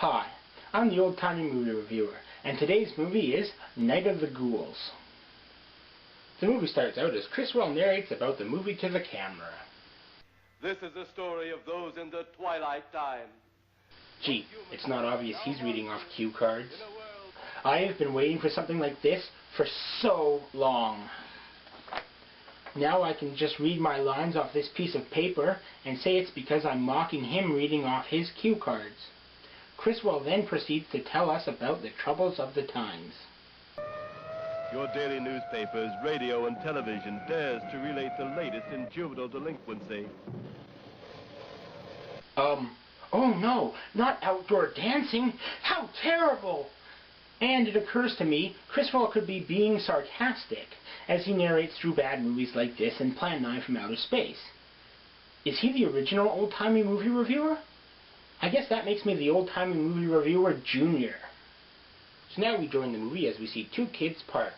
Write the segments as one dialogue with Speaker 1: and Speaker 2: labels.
Speaker 1: Hi, I'm the Old Timey Movie Reviewer, and today's movie is Night of the Ghouls. The movie starts out as Criswell narrates about the movie to the camera.
Speaker 2: This is the story of those in the twilight time.
Speaker 1: Gee, it's not obvious he's reading off cue cards. I have been waiting for something like this for so long. Now I can just read my lines off this piece of paper and say it's because I'm mocking him reading off his cue cards. Criswell then proceeds to tell us about the troubles of the times.
Speaker 2: Your daily newspapers, radio, and television dares to relate the latest in juvenile delinquency.
Speaker 1: Oh no, not outdoor dancing! How terrible! And it occurs to me, Criswell could be being sarcastic, as he narrates through bad movies like this and Plan 9 from Outer Space. Is he the original old-timey movie reviewer? I guess that makes me the old-timey movie reviewer junior. So now we join the movie as we see two kids parked.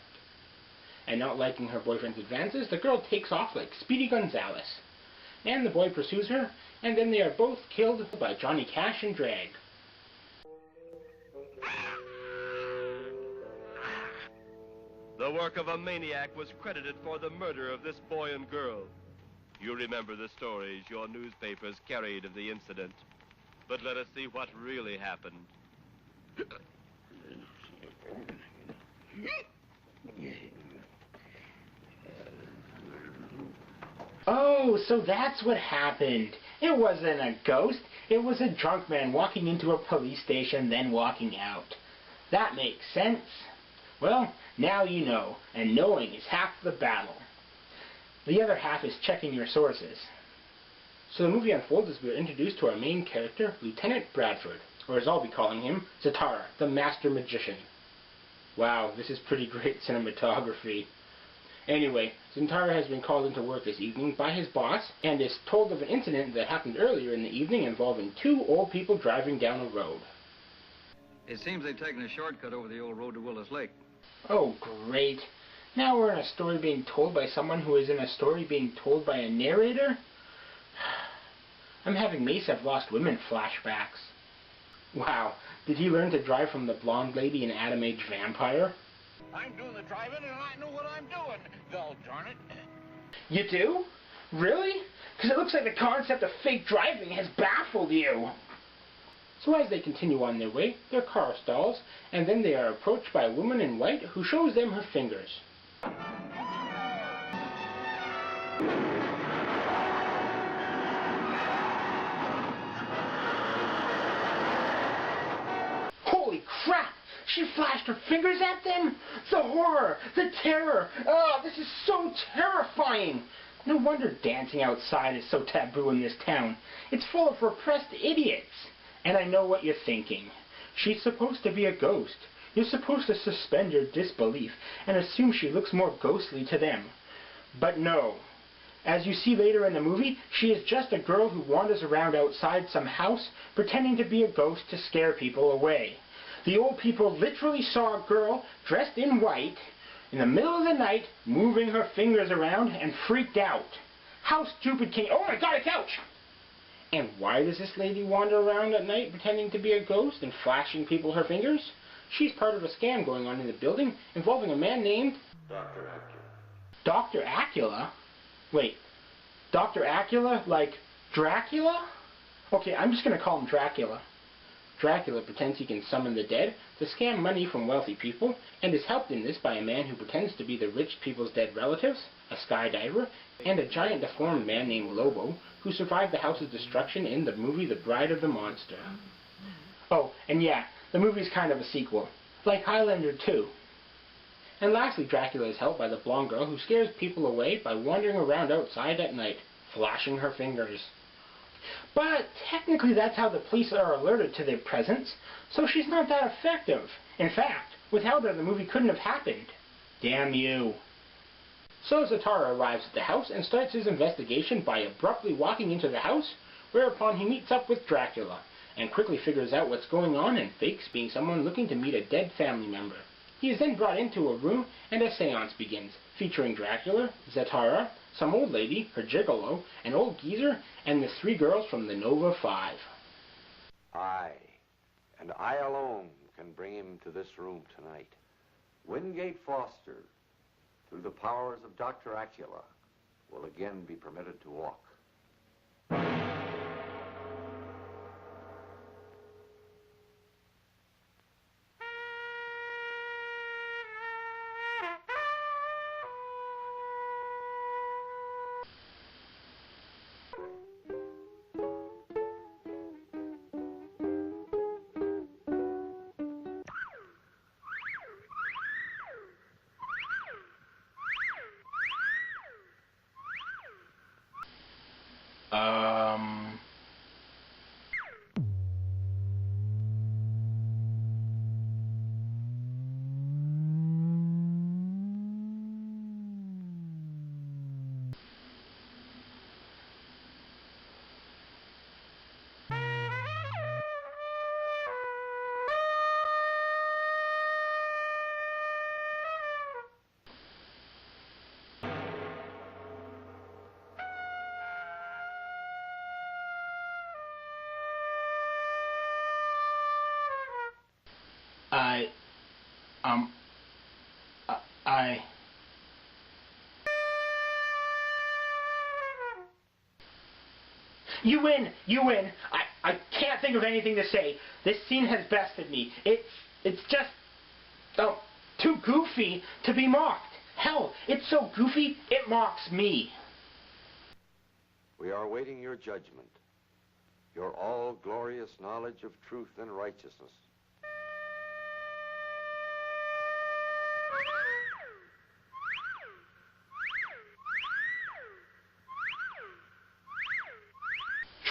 Speaker 1: And not liking her boyfriend's advances, the girl takes off like Speedy Gonzales. And the boy pursues her, and then they are both killed by Johnny Cash and Drag.
Speaker 2: The work of a maniac was credited for the murder of this boy and girl. You remember the stories your newspapers carried of the incident. But let us see what really happened.
Speaker 1: Oh, so that's what happened. It wasn't a ghost. It was a drunk man walking into a police station, then walking out. That makes sense. Well, now you know, and knowing is half the battle. The other half is checking your sources. So the movie unfolds as we are introduced to our main character, Lieutenant Bradford, or as I'll be calling him, Zatara, the Master Magician. Wow, this is pretty great cinematography. Anyway, Zatara has been called into work this evening by his boss, and is told of an incident that happened earlier in the evening involving two old people driving down a road.
Speaker 3: It seems they've taken a shortcut over the old road to Willis Lake.
Speaker 1: Oh, great. Now we're in a story being told by someone who is in a story being told by a narrator? I'm having Mace Have Lost Women flashbacks. Wow, did he learn to drive from the blonde lady in Atom Age Vampire?
Speaker 4: I'm doing the driving and I know what I'm doing, gol darn it.
Speaker 1: You do? Really? Because it looks like the concept of fake driving has baffled you. So as they continue on their way, their car stalls, and then they are approached by a woman in white who shows them her fingers. Holy crap! She flashed her fingers at them? The horror! The terror! Oh, this is so terrifying! No wonder dancing outside is so taboo in this town. It's full of repressed idiots. And I know what you're thinking. She's supposed to be a ghost. You're supposed to suspend your disbelief and assume she looks more ghostly to them. But no. As you see later in the movie, she is just a girl who wanders around outside some house pretending to be a ghost to scare people away. The old people literally saw a girl dressed in white in the middle of the night moving her fingers around and freaked out. How stupid can you... Oh my god, a couch! And why does this lady wander around at night pretending to be a ghost and flashing people her fingers? She's part of a scam going on in the building involving a man named...
Speaker 2: Dr. Acula.
Speaker 1: Dr. Acula? Wait, Dr. Acula like Dracula? Okay, I'm just going to call him Dracula. Dracula pretends he can summon the dead to scam money from wealthy people, and is helped in this by a man who pretends to be the rich people's dead relatives, a skydiver, and a giant deformed man named Lobo, who survived the house's destruction in the movie The Bride of the Monster. Oh, and yeah, the movie's kind of a sequel, like Highlander 2. And lastly, Dracula is helped by the blonde girl who scares people away by wandering around outside at night, flashing her fingers. But technically that's how the police are alerted to their presence, so she's not that effective. In fact, without her the movie couldn't have happened. Damn you. So Zatara arrives at the house and starts his investigation by abruptly walking into the house, whereupon he meets up with Dracula, and quickly figures out what's going on and fakes being someone looking to meet a dead family member. He is then brought into a room and a seance begins, featuring Dracula, Zatara, some old lady, her gigolo, an old geezer, and the three girls from the Nova 5.
Speaker 4: I
Speaker 5: And I alone can bring him to this room tonight. Wingate Foster, through the powers of Dr. Acula, will again be permitted to walk.
Speaker 1: You win! You win! I can't think of anything to say. This scene has bested me. It's just too goofy to be mocked. Hell, it's so goofy, it mocks me.
Speaker 5: We are awaiting your judgment, your all-glorious knowledge of truth and righteousness.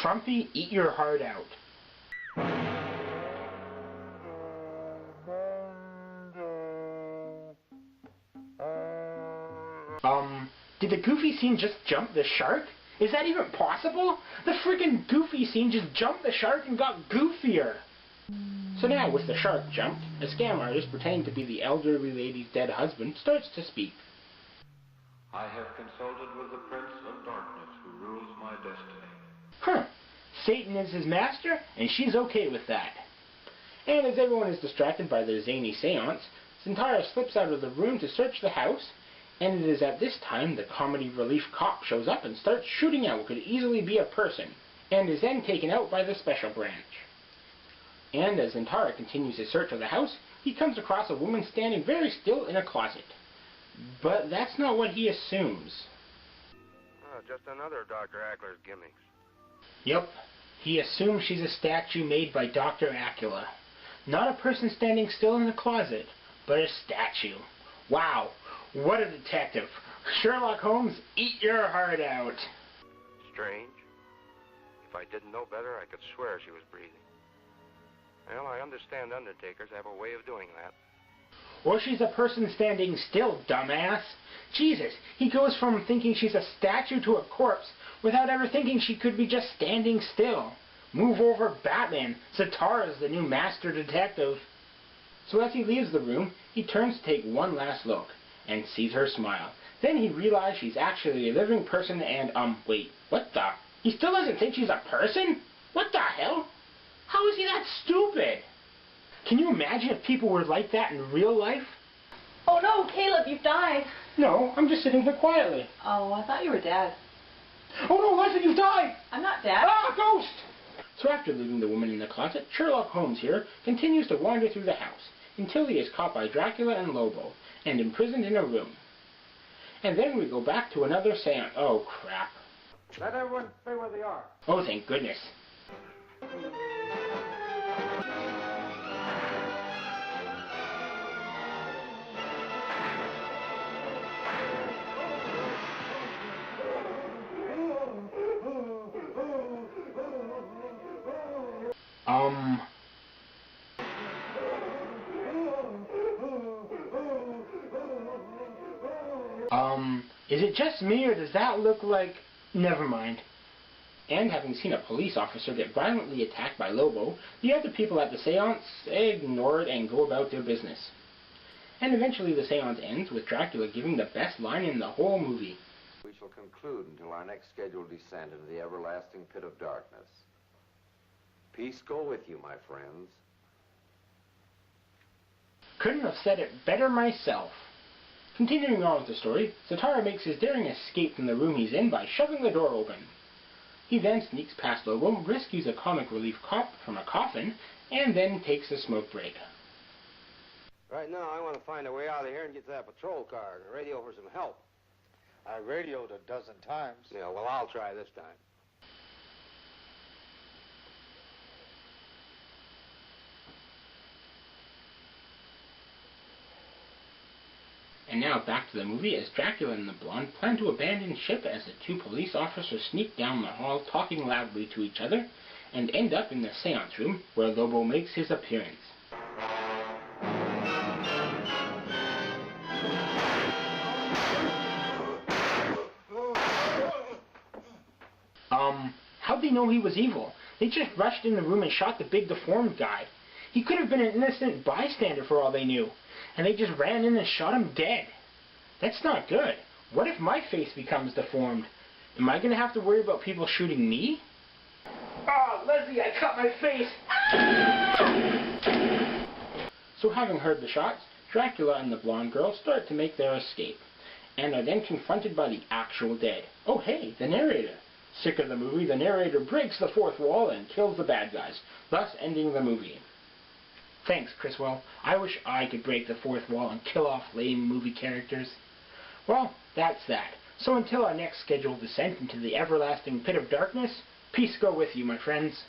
Speaker 1: Trumpy, eat your heart out. Did the goofy scene just jump the shark? Is that even possible? The freaking goofy scene just jumped the shark and got goofier. So now, with the shark jumped, a scam artist pretending to be the elderly lady's dead husband starts to speak.
Speaker 6: I have consulted with the Prince of Darkness who rules my destiny.
Speaker 1: Huh. Satan is his master, and she's okay with that. And as everyone is distracted by their zany seance, Zentara slips out of the room to search the house, and it is at this time the comedy relief cop shows up and starts shooting at what could easily be a person, and is then taken out by the special branch. And as Zentara continues his search of the house, he comes across a woman standing very still in a closet. But that's not what he assumes.
Speaker 5: Oh, just another Dr. Ackler's gimmicks.
Speaker 1: Yep, he assumes she's a statue made by Dr. Acula. Not a person standing still in the closet, but a statue. Wow, what a detective. Sherlock Holmes, eat your heart out.
Speaker 5: Strange. If I didn't know better, I could swear she was breathing. Well, I understand undertakers have a way of doing that.
Speaker 1: Or she's a person standing still, dumbass. Jesus, he goes from thinking she's a statue to a corpse without ever thinking she could be just standing still. Move over, Batman. Zatara's the new master detective. So as he leaves the room, he turns to take one last look, and sees her smile. Then he realizes she's actually a living person and, wait, what the? He still doesn't think she's a person? What the hell? How is he that stupid? Can you imagine if people were like that in real life?
Speaker 7: Oh no, Caleb, you've died.
Speaker 1: No, I'm just sitting here quietly.
Speaker 7: Oh, I thought you were dead.
Speaker 1: Oh no, Leslie, you've died!
Speaker 7: I'm not dead.
Speaker 1: Ah, ghost! So after leaving the woman in the closet, Sherlock Holmes here continues to wander through the house until he is caught by Dracula and Lobo and imprisoned in a room. And then we go back to another seance. Oh crap.
Speaker 5: Let everyone stay where they are.
Speaker 1: Oh, thank goodness. Is it just me, or does that look like... Never mind. And having seen a police officer get violently attacked by Lobo, the other people at the seance ignore it and go about their business. And eventually the seance ends with Dracula giving the best line in the whole movie.
Speaker 5: We shall conclude until our next scheduled descent into the everlasting pit of darkness. Peace go with you, my friends.
Speaker 1: Couldn't have said it better myself. Continuing on with the story, Zatara makes his daring escape from the room he's in by shoving the door open. He then sneaks past Lobo, rescues a comic relief cop from a coffin, and then takes a smoke break.
Speaker 8: Right now, I want to find a way out of here and get to that patrol car and radio for some help.
Speaker 4: I radioed a dozen times.
Speaker 8: Yeah, well, I'll try this time.
Speaker 1: And now back to the movie as Dracula and the Blonde plan to abandon ship as the two police officers sneak down the hall talking loudly to each other and end up in the seance room where Lobo makes his appearance. How'd they know he was evil? They just rushed in the room and shot the big deformed guy. He could have been an innocent bystander for all they knew. And they just ran in and shot him dead. That's not good. What if my face becomes deformed? Am I going to have to worry about people shooting me? Ah, Leslie, I cut my face! So having heard the shots, Dracula and the blonde girl start to make their escape, and are then confronted by the actual dead. Oh hey, the narrator. Sick of the movie, the narrator breaks the fourth wall and kills the bad guys, thus ending the movie. Thanks, Criswell. I wish I could break the fourth wall and kill off lame movie characters. Well, that's that. So until our next scheduled descent into the everlasting pit of darkness, peace go with you, my friends.